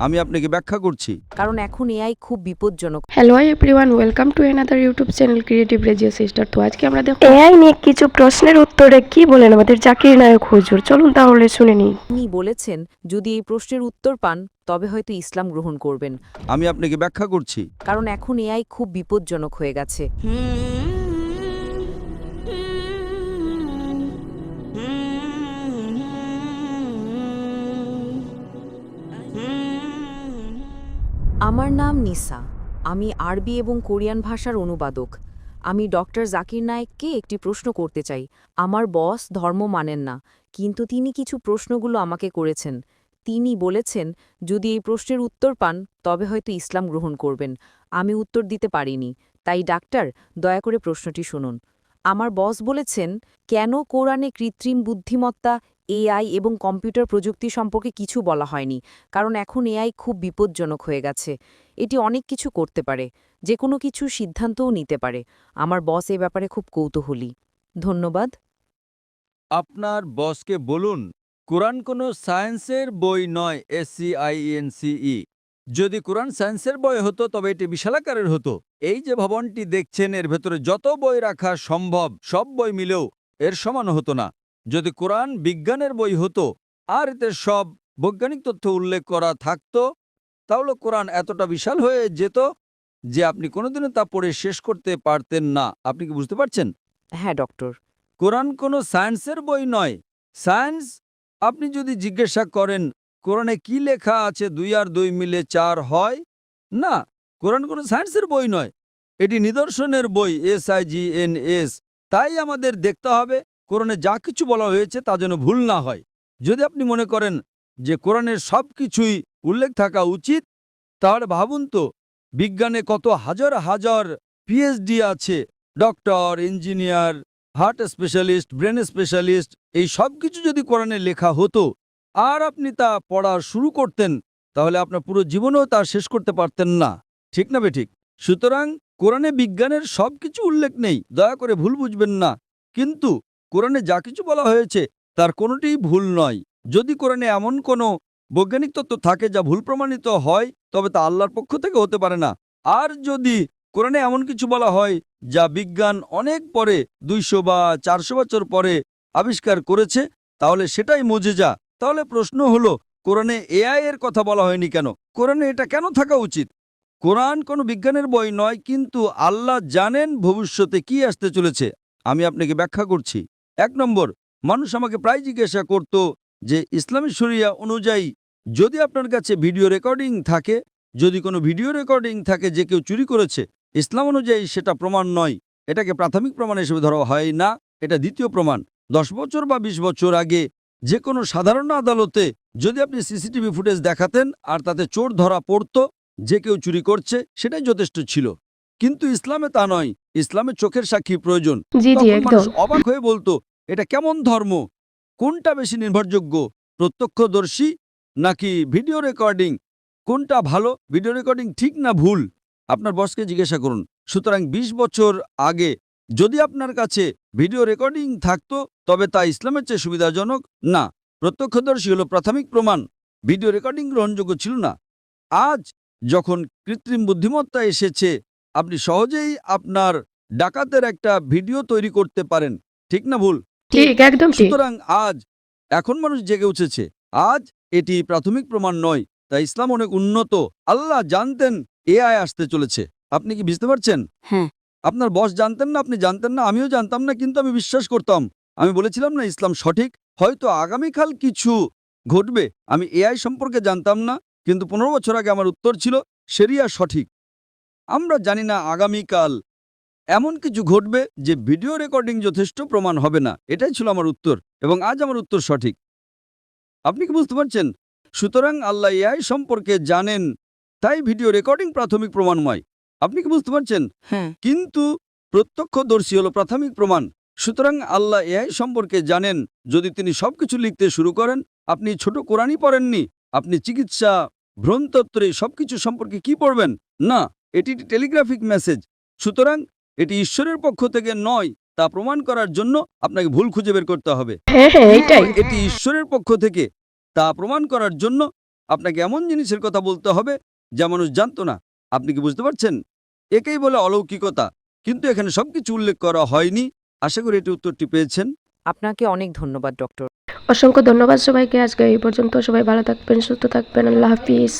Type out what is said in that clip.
আমি আপনাকে ব্যাখ্যা করছি। কারণ এখন এআই খুব বিপজ্জনক। Hello everyone, welcome to another YouTube channel creative রেজিও সিস্টার। তো আজকে আমরা দেখো এআই নিয়ে কিছু প্রশ্নের উত্তরে কি বলেন আমাদের জাকির নায়ক হুজুর। চলুন তাহলে শুনে নিই। তিনি বলেছেন, যদি এই প্রশ্নের উত্তর পান তবে হয়তো ইসলাম গ্রহণ করবেন। আমি আপনাকে ব্যাখ্যা করছি। কারণ এখন এআই খুব বিপজ্জনক হয়ে গেছে। আমার নাম নিসা। আমি আরবি এবং কোরিয়ান ভাষার অনুবাদক। আমি ডক্টর জাকির নায়েককে একটি প্রশ্ন করতে চাই। আমার বস ধর্ম মানেন না, কিন্তু তিনি কিছু প্রশ্নগুলো আমাকে করেছেন। তিনি বলেছেন, যদি এই প্রশ্নের উত্তর পান তবে হয়তো ইসলাম গ্রহণ করবেন। আমি উত্তর দিতে পারিনি, তাই ডাক্তার, দয়া করে প্রশ্নটি শুনুন। আমার বস বলেছেন, কেন কোরআনে কৃত্রিম বুদ্ধিমত্তা, এআই এবং কম্পিউটার প্রযুক্তি সম্পর্কে কিছু বলা হয়নি? কারণ এখন এআই খুব বিপজ্জনক হয়ে গেছে। এটি অনেক কিছু করতে পারে, যে কোনো কিছু সিদ্ধান্তও নিতে পারে। আমার বস এ ব্যাপারে খুব কৌতূহলী। ধন্যবাদ। আপনার বসকে বলুন, কোরআন কোনো সায়েন্সের বই নয়। SCIENCE। যদি কোরআন সায়েন্সের বই হতো তবে এটি বিশালাকারের হতো। এই যে ভবনটি দেখছেন, এর ভেতরে যত বই রাখা সম্ভব সব বই মিলেও এর সমান হতো না। যদি কোরআন বিজ্ঞানের বই হতো আর এতে সব বৈজ্ঞানিক তথ্য উল্লেখ করা থাকতো, তাহলে কোরআন এতটা বিশাল হয়ে যেত যে আপনি কোনোদিনও তা পড়ে শেষ করতে পারতেন না। আপনি কি বুঝতে পারছেন? হ্যাঁ ডক্টর। কোরআন কোনো সায়েন্সের বই নয়। সায়েন্স, আপনি যদি জিজ্ঞাসা করেন কোরআনে কি লেখা আছে 2 আর 2 মিলে 4 হয়, না, কোরআন কোনো সায়েন্সের বই নয়। এটি নিদর্শনের বই। SIGNS। তাই আমাদের দেখতে হবে কোরআনে যা কিছু বলা হয়েছে তা যেন ভুল না হয়। যদি আপনি মনে করেন যে কোরআনের সব কিছুই উল্লেখ থাকা উচিত, তাহলে ভাবুন তো, বিজ্ঞানে কত হাজার হাজার PhD আছে, doctor, engineer, heart specialist, brain specialist. এই সব কিছু যদি কোরআনে লেখা হতো আর আপনি তা পড়া শুরু করতেন, তাহলে আপনার পুরো জীবনেও তা শেষ করতে পারতেন না। ঠিক না বেঠিক? সুতরাং কোরআনে বিজ্ঞানের সব কিছু উল্লেখ নেই, দয়া করে ভুল বুঝবেন না। কিন্তু কোরআনে যা কিছু বলা হয়েছে তার কোনোটিই ভুল নয়। যদি কোরআনে এমন কোনো বৈজ্ঞানিক তত্ত্ব থাকে যা ভুল প্রমাণিত হয়, তবে তা আল্লাহর পক্ষ থেকে হতে পারে না। আর যদি কোরআনে এমন কিছু বলা হয় যা বিজ্ঞান অনেক পরে, 200 বা 400 বছর পরে আবিষ্কার করেছে, তাহলে সেটাই মুজিজা। তাহলে প্রশ্ন হলো, কোরআনে AI এর কথা বলা হয়নি কেন? কোরআনে এটা কেন থাকা উচিত? কোরআন কোনো বিজ্ঞানের বই নয়, কিন্তু আল্লাহ জানেন ভবিষ্যতে কি আসতে চলেছে। আমি আপনাকে ব্যাখ্যা করছি। 1 নম্বর, মানুষ আমাকে প্রায় জিজ্ঞাসা করত যে ইসলামী শরিয়া অনুযায়ী যদি আপনার কাছে ভিডিও রেকর্ডিং থাকে, যদি কোনো ভিডিও রেকর্ডিং থাকে যে কেউ চুরি করেছে, ইসলাম অনুযায়ী সেটা প্রমাণ নয়। এটাকে প্রাথমিক প্রমাণ হিসেবে ধরা হয় না, এটা দ্বিতীয় প্রমাণ। 10 বছর বা 20 বছর আগে যে কোনো সাধারণ আদালতে যদি আপনি সিসিটিভি ফুটেজ দেখাতেন আর তাতে চোর ধরা পড়তো, যে কেউ চুরি করছে, সেটাই যথেষ্ট ছিল। কিন্তু ইসলামে তা নয়। ইসলামে চোখের সাক্ষী প্রয়োজন। জি জি, তখন একদম। মানুষ অবাক হয়ে বলতো, এটা কেমন ধর্ম? কোনটা বেশি নির্ভরযোগ্য, প্রত্যক্ষদর্শী নাকি ভিডিও রেকর্ডিং? কোনটা ভালো? ভিডিও রেকর্ডিং ঠিক না ভুল? আপনার বসকে জিজ্ঞাসা করুন। সুতরাং 20 বছর আগে যদি আপনার কাছে ভিডিও রেকর্ডিং থাকতো, তবে তা ইসলামের চেয়ে সুবিধাজনক না। প্রত্যক্ষদর্শী হলো প্রাথমিক প্রমাণ, ভিডিও রেকর্ডিং গ্রহণযোগ্য ছিল না। আজ যখন কৃত্রিম বুদ্ধিমত্তা এসেছে, আপনি সহজেই আপনার ডাকাতের একটা ভিডিও তৈরি করতে পারেন। ঠিক না ভুল? ঠিক, একদম ঠিক। সুতরাং এখন মানুষ জেগে উঠেছে। আজ এটি প্রাথমিক প্রমাণ নয়। তাই ইসলাম অনেক উন্নত। আল্লাহ জানতেন AI আসতে চলেছে। আপনি কি বুঝতে পারছেন? হ্যাঁ। আপনার বস জানতেন না, আপনি জানতেন না, আমিও জানতাম না, কিন্তু আমি বিশ্বাস করতাম। আমি বলেছিলাম না ইসলাম সঠিক। হয়তো আগামীকাল কিছু ঘটবে। আমি AI সম্পর্কে জানতাম না, কিন্তু 15 বছর আগে আমার উত্তর ছিল শরিয়া সঠিক। আমরা জানি না আগামীকাল এমন কিছু ঘটবে যে ভিডিও রেকর্ডিং যথেষ্ট প্রমাণ হবে না। এটাই ছিল আমার উত্তর, এবং আজ আমার উত্তর সঠিক। আপনি কি বুঝতে পারছেন? সুতরাং আল্লাহ AI সম্পর্কে জানেন, তাই ভিডিও রেকর্ডিং প্রাথমিক প্রমাণময়। আপনি কি বুঝতে পারছেন? হ্যাঁ। কিন্তু প্রত্যক্ষদর্শী হলো প্রাথমিক প্রমাণ। সুতরাং আল্লাহ AI সম্পর্কে জানেন। যদি তিনি সবকিছু লিখতে শুরু করেন, আপনি ছোট কোরআনই পড়েননি, আপনি চিকিৎসা, ভ্রূণতত্ত্বে সবকিছু সম্পর্কে কি পড়বেন? না, এটি টেলিগ্রাফিক মেসেজ। সুতরাং এটি ঈশ্বরের পক্ষ থেকে নয়, তা প্রমাণ করার জন্য আপনাকে ভুল খুঁজে বের করতে হবে। হ্যাঁ হ্যাঁ, এইটাই। এটি ঈশ্বরের পক্ষ থেকে, তা প্রমাণ করার জন্য আপনাকে এমন জিনিসের কথা বলতে হবে যা মানুষ জানতো না। আপনি কি বুঝতে পারছেন? একেই বলে অলৌকিকতা, কিন্তু এখানে সবকিছু উল্লেখ করা হয়নি। আশা করি এটি উত্তরটি পেয়েছেন। আপনাকে অনেক ধন্যবাদ ডক্টর। অসংখ্য ধন্যবাদ সবাইকে। আজকে এই পর্যন্ত। সবাই ভালো থাকবেন, সুস্থ থাকবেন। আল্লাহ হাফিজ।